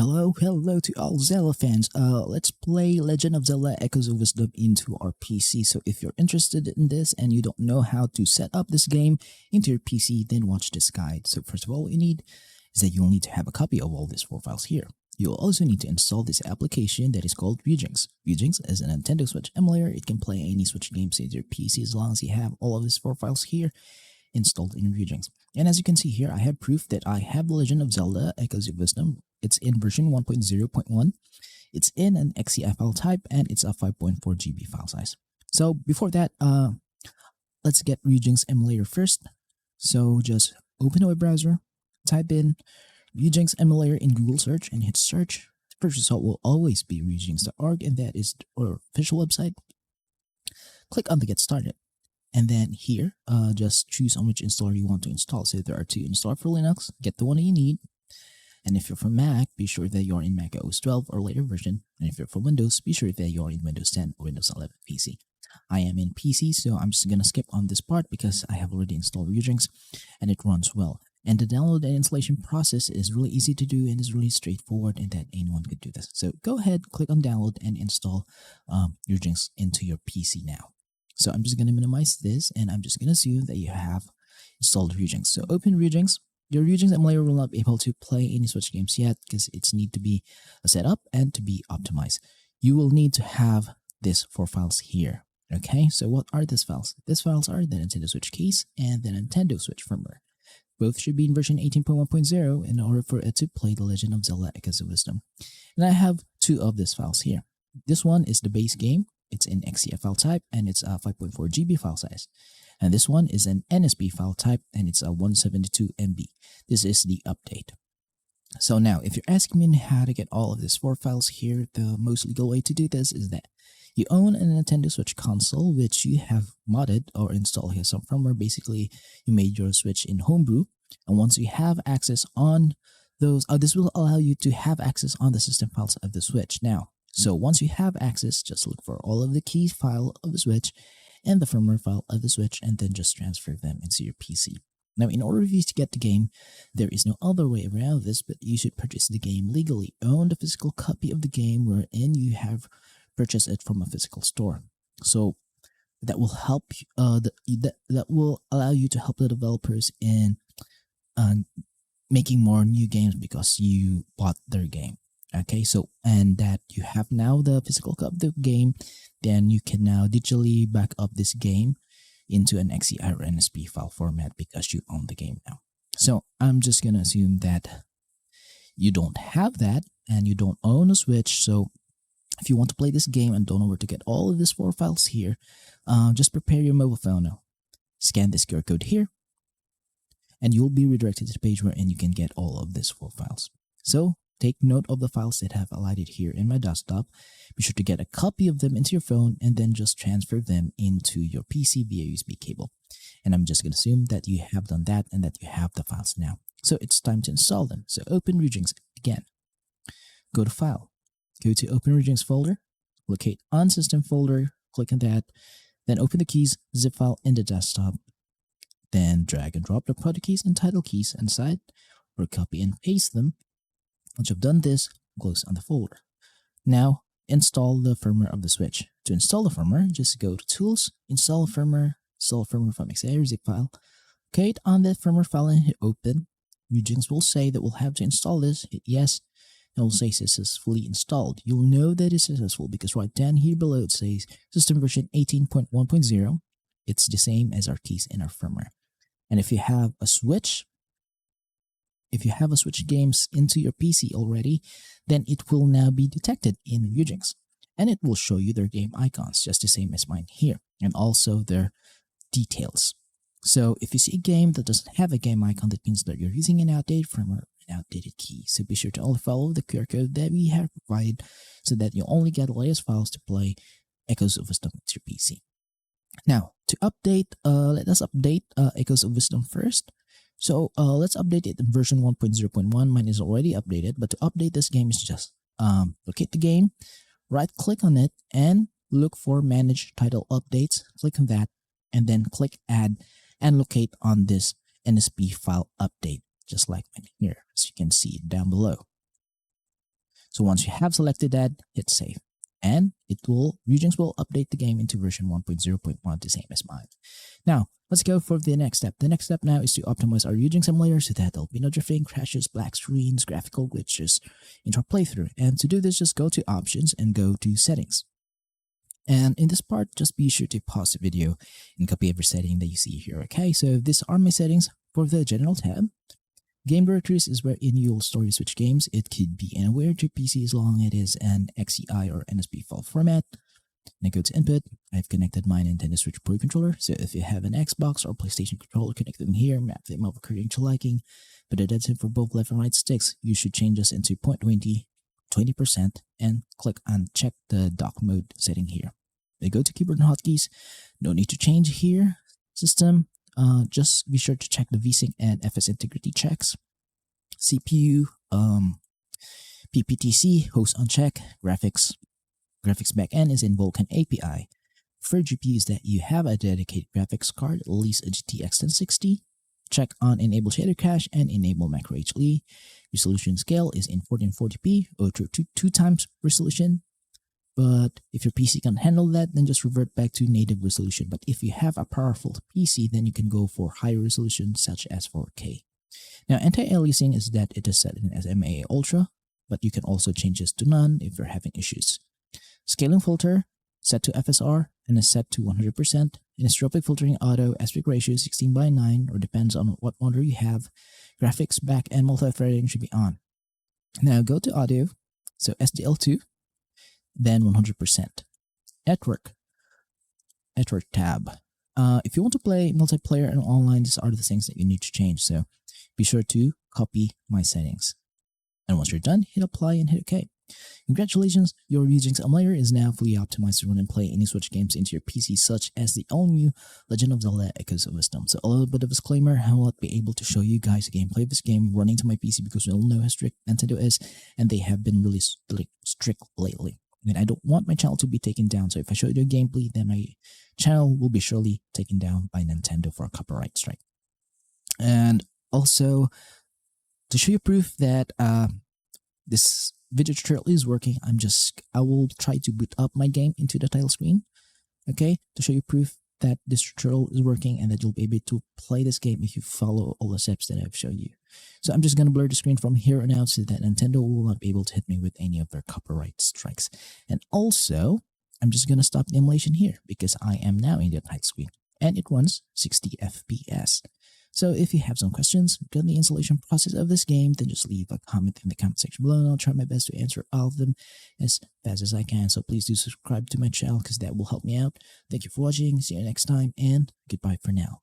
Hello to all Zelda fans. Let's play Legend of Zelda Echoes of Wisdom into our PC. So if you're interested in this and you don't know how to set up this game into your PC, then watch this guide. So first of all, what you need is that you'll need to have a copy of all these 4 files here. You'll also need to install this application that is called Ryujinx. Ryujinx is a Nintendo Switch emulator. It can play any Switch games into your PC as long as you have all of these 4 files here installed in Ryujinx. And as you can see here, I have proof that I have The Legend of Zelda Echoes of Wisdom. It's in version 1.0.1. It's in an XCI file type, and it's a 5.4 GB file size. So before that, let's get Ryujinx emulator first. So just open a web browser, type in Ryujinx emulator in Google search, and hit search. The first result will always be ryujinx.org, and that is our official website. Click on the Get Started. And then here, just choose on which installer you want to install. So there are 2 installers for Linux. Get the one that you need. And if you're from Mac, be sure that you're in macOS 12 or later version. And if you're from Windows, be sure that you're in Windows 10 or Windows 11 PC. I am in PC, so I'm just going to skip on this part because I have already installed Ryujinx and it runs well. And the download and installation process is really easy to do and is really straightforward, and that anyone could do this. So go ahead, click on download and install Ryujinx into your PC now. So I'm just going to minimize this, and I'm just going to assume that you have installed Ryujinx. So open Ryujinx. Your Ryujinx emulator will not be able to play any Switch games yet because it's need to be set up and to be optimized. You will need to have these 4 files here. Okay, so what are these files? These files are the Nintendo Switch case and the Nintendo Switch firmware. Both should be in version 18.1.0 in order for it to play The Legend of Zelda Echoes of Wisdom. And I have 2 of these files here. This one is the base game. It's in XCI file type, and it's a 5.4 GB file size. And this one is an NSB file type, and it's a 172 MB. This is the update. So now, if you're asking me how to get all of these 4 files here, the most legal way to do this is that you own a Nintendo Switch console, which you have modded or installed here some firmware. Basically, you made your Switch in Homebrew, and once you have access on those, this will allow you to have access on the system files of the Switch. Now, so once you have access, just look for all of the key file of the Switch and the firmware file of the Switch, and then just transfer them into your PC. Now, in order for you to get the game, there is no other way around this, but you should purchase the game legally. Own the physical copy of the game wherein you have purchased it from a physical store. So that will help. That will allow you to help the developers in making more new games because you bought their game. Okay, so and that you have now the physical copy of the game, then you can now digitally back up this game into an XCI or NSB file format because you own the game now. So I'm just gonna assume that you don't have that and you don't own a Switch. So if you want to play this game and don't know where to get all of these 4 files here, just prepare your mobile phone now. Scan this QR code here, and you'll be redirected to the page wherein you can get all of these 4 files. So take note of the files that have alighted here in my desktop. Be sure to get a copy of them into your phone and then just transfer them into your PC via USB cable. And I'm just going to assume that you have done that and that you have the files now. So it's time to install them. So open Ryujinx again. Go to File. Go to Open Ryujinx folder. Locate on System folder. Click on that. Then open the keys, zip file in the desktop. Then drag and drop the product keys and title keys inside, or copy and paste them. Once you've done this, close on the folder. Now, install the firmware of the Switch. To install the firmware, just go to Tools, Install firmware from XCI or zip file. Click on that firmware file and hit Open. Ryujinx will say that we'll have to install this. Hit Yes, and it will say successfully installed. You'll know that it's successful because right down here below it says system version 18.1.0. It's the same as our keys in our firmware. And if you have a Switch games into your PC already, then it will now be detected in Ryujinx, and it will show you their game icons, just the same as mine here, and also their details. So if you see a game that doesn't have a game icon, that means that you're using an outdated firmware, an outdated key. So be sure to only follow the QR code that we have provided so that you only get the latest files to play Echoes of Wisdom to your PC. Now, to update, let us update Echoes of Wisdom first. So let's update it in version 1.0.1. Mine is already updated, but to update this game is just locate the game, right click on it, and look for Manage Title Updates. Click on that, and then click Add, and locate on this NSB file update, just like here, as you can see down below. So once you have selected that, hit save. And Ryujinx will update the game into version 1.0.1, the same as mine. Now, let's go for the next step. The next step now is to optimize our Ryujinx emulator so that there'll be no drifting, crashes, black screens, graphical glitches into our playthrough. And to do this, just go to Options and go to Settings. And in this part, just be sure to pause the video and copy every setting that you see here, okay? So these are my settings for the General tab. Game directories is wherein you'll store your Switch games. It could be anywhere to PC as long as it is an XCI or NSB file format. Then go to Input. I've connected my Nintendo Switch Pro controller, so if you have an Xbox or PlayStation controller, connect them here, map them up according to liking. But that's it for both left and right sticks. You should change this into 0.20, 20%, and click on check the dock mode setting here. Then go to keyboard and hotkeys. No need to change here. System. Just be sure to check the VSync and FS integrity checks. CPU, PPTC, host on check, graphics backend is in Vulkan API. For GPU is that you have a dedicated graphics card, at least a GTX 1060. Check on enable shader cache and enable macro HLE. Resolution scale is in 1440p or to 2 times resolution. But if your PC can't handle that, then just revert back to native resolution. But if you have a powerful PC, then you can go for higher resolution such as 4K. Now, anti-aliasing is that it is set in as MAA Ultra, but you can also change this to none if you're having issues. Scaling filter, set to FSR, and is set to 100%. Anisotropic filtering auto, aspect ratio 16:9, or depends on what monitor you have. Graphics, back, and multi-threading should be on. Now go to audio, so SDL2, then 100%. Network tab. If you want to play multiplayer and online, these are the things that you need to change. So be sure to copy my settings. And once you're done, hit apply and hit OK. Congratulations, your Ryujinx emulator is now fully optimized to run and play any Switch games into your PC, such as the all-new Legend of Zelda Echoes of Wisdom. So a little bit of a disclaimer, I will not be able to show you guys a gameplay of this game running to my PC because we all know how strict Nintendo is, and they have been really strict lately. And I don't want my channel to be taken down, so if I show you a gameplay, then my channel will be surely taken down by Nintendo for a copyright strike. And also, to show you proof that this video tutorial is working, I will try to boot up my game into the title screen, okay, to show you proof that this tutorial is working and that you'll be able to play this game if you follow all the steps that I've shown you. So I'm just going to blur the screen from here on out so that Nintendo will not be able to hit me with any of their copyright strikes. And also, I'm just going to stop the emulation here because I am now in the title screen and it runs 60 FPS. So if you have some questions regarding the installation process of this game, then just leave a comment in the comment section below and I'll try my best to answer all of them as fast as I can. So please do subscribe to my channel because that will help me out. Thank you for watching, see you next time, and goodbye for now.